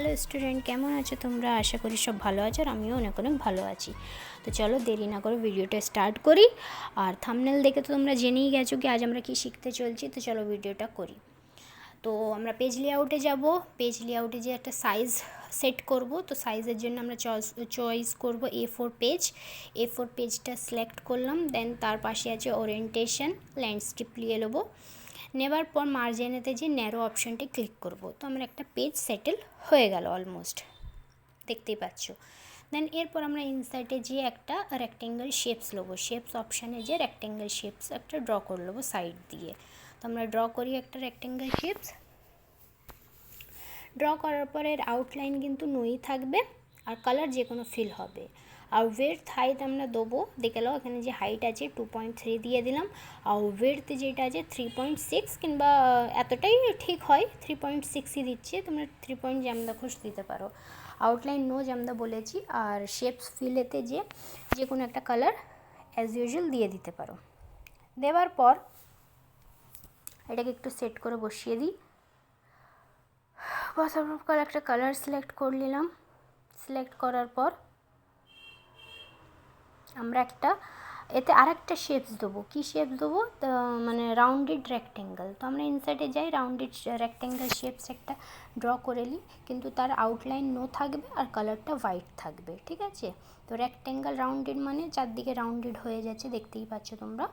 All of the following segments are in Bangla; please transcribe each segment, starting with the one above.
হ্যালো স্টুডেন্ট, কেমন আছো তোমরা? আশা করি সব ভালো আছো আর আমিও অনেক অনেক ভালো আছি। তো চলো দেরি না করে ভিডিওটা স্টার্ট করি। আর থাম্বনেল দেখে তো তোমরা জেনেই গেছো কি আজ আমরা কি শিখতে চলছি। তো চলো ভিডিওটা করি। তো আমরা পেজ লেআউটে যাব। পেজ লেআউটে যে একটা সাইজ সেট করব, তো সাইজের জন্য আমরা চয়েস করব A4 পেজ। A4 পেজটা সিলেক্ট করলাম, দেন তার পাশে আছে ওরিয়েন্টেশন, ল্যান্ডস্কেপ নিয়ে নেবো। নেবার পর মার্জিনেতে যে ন্যারো অপশানটি ক্লিক করব। তো আমার একটা পেজ সেটেল হয়ে গেল অলমোস্ট, দেখতেই পাচ্ছ। দেন এরপর আমরা ইনসার্টে যে একটা রেক্টেঙ্গেল শেপস নেবো। শেপস অপশানে যে রেক্টেঙ্গেল শেপস একটা ড্র করে নেবো সাইড দিয়ে। তো আমরা ড্র করি একটা রেক্টেঙ্গেল শেপস। ড্র করার পর এর আউটলাইন কিন্তু নই থাকবে আর কালার যে কোনো ফিল হবে। আর ওয়েথ হাইট আমরা দেবো, দেখে নাও এখানে যে হাইট আছে 2.3 দিয়ে দিলাম। আর ওয়েথ যেটা আছে 3.6 কিংবা এতটাই ঠিক হয়, 3.6ই দিচ্ছি। তোমরা 3 যেমন খুশ দিতে পারো। আউটলাইন নো যেমন বলেছি। আর শেপস ফিলেতে যে কোনো একটা কালার অ্যাজ ইউজুয়াল দিয়ে দিতে পারো। দেওয়ার পর এটাকে একটু সেট করে বসিয়ে দিই। বাস আমরা একটা কালার সিলেক্ট করে নিলাম। সিলেক্ট করার পর আমরা এতে আরেকটা শেপস দেবো। কী শেপস দেবো? মানে রাউন্ডেড রেক্টেঙ্গেল। তো আমরা ইনসার্টে যাই, রাউন্ডেড রেক্টেঙ্গেল শেপস একটা ড্র করে নিই, কিন্তু তার আউটলাইন নো থাকবে আর কালারটা হোয়াইট থাকবে, ঠিক আছে? তো রেক্টেঙ্গেল রাউন্ডেড মানে চারদিকে রাউন্ডেড হয়ে যাচ্ছে, দেখতেই পাচ্ছ তোমরা।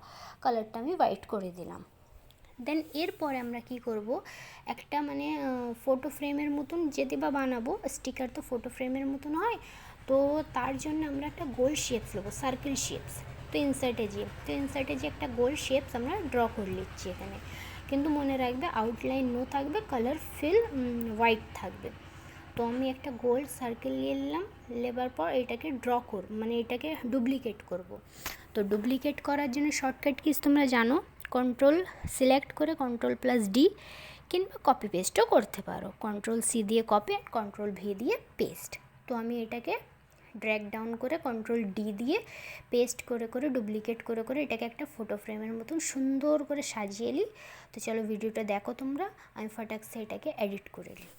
কালারটা আমি হোয়াইট করে দিলাম। দেন এরপরে আমরা কি করব, একটা মানে ফটো ফ্রেমের মতন যেতে বা বানাবো। স্টিকার তো ফটো ফ্রেমের মতন হয়, তো তার জন্য আমরা একটা গোল শেপস নেবো, সার্কেল শেপস। তো ইনসার্টে যে একটা গোল শেপস আমরা ড্র করে নিচ্ছি এখানে। কিন্তু মনে রাখবে আউটলাইন নো থাকবে, কালার ফিল হোয়াইট থাকবে। তো আমি একটা গোল সার্কেল নিয়ে নিলাম। নেবার পর এটাকে ড্র করব, মানে এটাকে ডুপ্লিকেট করব। তো ডুপ্লিকেট করার জন্য শর্টকাট কিস তোমরা জানো, কন্ট্রোল সিলেক্ট করে Ctrl+D কিংবা কপি পেস্টও করতে পারো। Ctrl+C দিয়ে কপি, Ctrl+V দিয়ে পেস্ট। তো আমি এটাকে ড্র্যাগ ডাউন করে Ctrl+D দিয়ে পেস্ট করে করে ডুপ্লিকেট করে করে এটাকে একটা ফটো ফ্রেমের মতন সুন্দর করে সাজিয়ে নিই। তো চলো ভিডিওটা দেখো তোমরা, আমি ফটাকসে এটাকে এডিট করে নিই।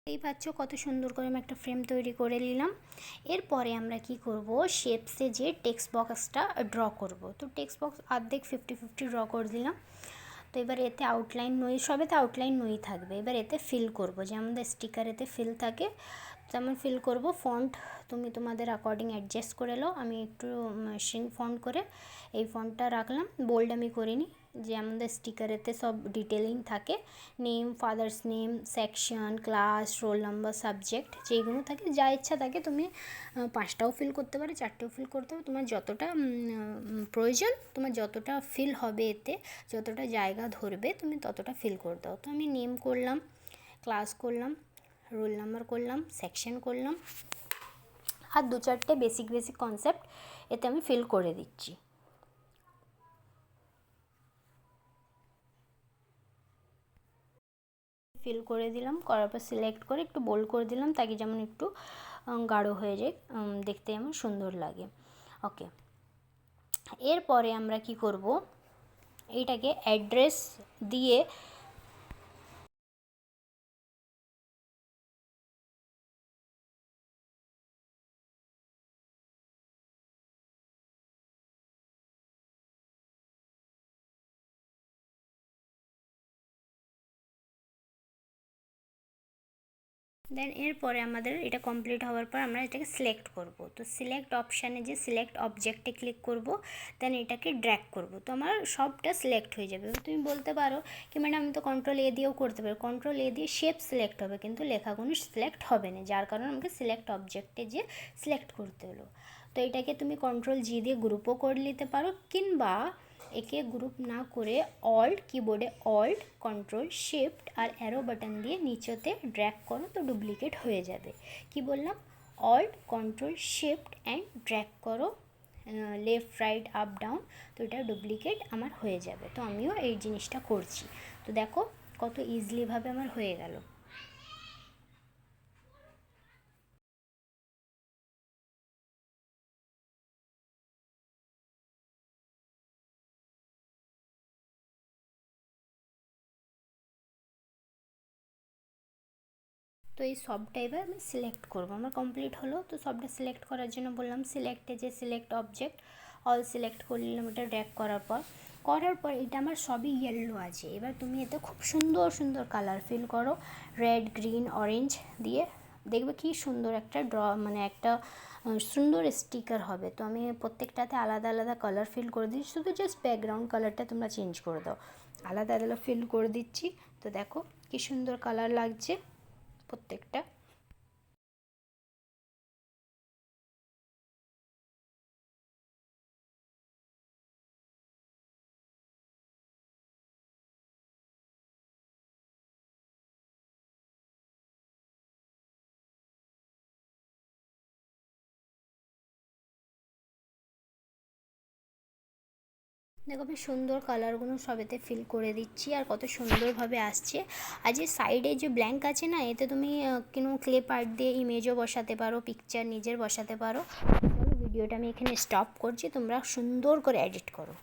এই পাচ্ছ কত সুন্দর করে আমি একটা ফ্রেম তৈরি করে নিলাম। এরপরে আমরা কি করব, শেপসে যে টেক্সট বক্সটা ড্র করব। তো টেক্সট বক্স অর্ধেক 50-50 ড্র করে দিলাম। তো এবার এতে আউটলাইন নই, সবেতে আউটলাইন নই থাকবে। এবার এতে ফিল করব, যেমন স্টিকার এতে ফিল থাকে তেমন ফিল করব। ফন্ট তুমি তোমাদের অ্যাকর্ডিং অ্যাডজাস্ট করে নাও। আমি একটু শ্রিঙ্ক ফন্ট করে এই ফন্টটা রাখলাম, বোল্ড আমি করিনি। যে আমাদের স্টিকারেতে সব ডিটেলিং থাকে, name, father's name, section, class, roll number, subject যেইগুলো থাকে, যা ইচ্ছা থাকে তুমি 5টাও ফিল করতে পারো, 4টেও ফিল করতে পারো, তোমার যতটা প্রয়োজন, তোমার যতটা ফিল হবে এতে, যতটা জায়গা ধরবে তুমি ততটা ফিল করে দাও। তো আমি নেম করলাম, ক্লাস করলাম, রোল নাম্বার করলাম, সেকশন করলাম, আর 2-4টে বেসিক কনসেপ্ট এতে আমি ফিল করে দিচ্ছি। ফিল করে দিলাম, করার পর সিলেক্ট করে একটু বোল্ড করে দিলাম, তাকে যেমন একটু গাঢ় হয়ে যায়, দেখতে যেমন সুন্দর লাগে। ওকে, এরপরে আমরা কি করব, এইটাকে অ্যাড্রেস দিয়ে দেন এরপরে আমাদের এটা কমপ্লিট হওয়ার পর আমরা এটাকে সিলেক্ট করব। তো সিলেক্ট অপশানে যে সিলেক্ট অবজেক্টে ক্লিক করব, দেন এটাকে ড্র্যাগ করব, তো আমার সবটা সিলেক্ট হয়ে যাবে। তুমি বলতে পারো কি ম্যাডাম আমি তো কন্ট্রোল এ দিয়েও করতে পারি, কন্ট্রোল এ দিয়ে শেপ সিলেক্ট হবে কিন্তু লেখাগুলো সিলেক্ট হবে না, যার কারণে আমাকে সিলেক্ট অবজেক্টে যে সিলেক্ট করতে হলো। তো এটাকে তুমি কন্ট্রোল জি দিয়ে গ্রুপও করে নিতে পারো, কিংবা একে গ্রুপ না করে অল্ট কিবোর্ডে অল্ট কন্ট্রোল শিফট আর অ্যারো বাটন দিয়ে নিচেতে ড্র্যাগ করো, তো ডুপ্লিকেট হয়ে যাবে। কি বললাম, alt control shift and drag করো লেফট রাইট আপ ডাউন, তো এটা ডুপ্লিকেট আমার হয়ে যাবে। তো আমিও এই জিনিসটা করছি, তো দেখো কত ইজিলিভাবে আমার হয়ে গেল। তো এই সবটা এবার আমি সিলেক্ট করবো, আমার কমপ্লিট হলো। তো সবটা সিলেক্ট করার জন্য বললাম সিলেক্টে যে সিলেক্ট অবজেক্ট অল সিলেক্ট করে নিলাম, এটা ড্র্যাগ করার পর এটা আমার সবই ইয়েলো আছে। এবার তুমি এতে খুব সুন্দর সুন্দর কালার ফিল করো, রেড গ্রিন অরেঞ্জ দিয়ে, দেখবে কি সুন্দর একটা মানে একটা সুন্দর স্টিকার হবে। তো আমি প্রত্যেকটাতে আলাদা আলাদা কালার ফিল করে দিচ্ছি, শুধু জাস্ট ব্যাকগ্রাউন্ড কালারটা তোমরা চেঞ্জ করে দাও, আলাদা আলাদা ফিল করে দিচ্ছি। তো দেখো কি সুন্দর কালার লাগছে প্রত্যেকটা। দেখো আমি সুন্দর কালারগুলো সবেতে ফিল করে দিচ্ছি, আর কত সুন্দরভাবে আসছে। আর যে সাইডে যে ব্ল্যাঙ্ক আছে না, এতে তুমি কোনো ক্লিপ আর্ট দিয়ে ইমেজও বসাতে পারো, পিকচার নিজের বসাতে পারো। চলো ভিডিওটা আমি এখানে স্টপ করছি, তোমরা সুন্দর করে এডিট করো।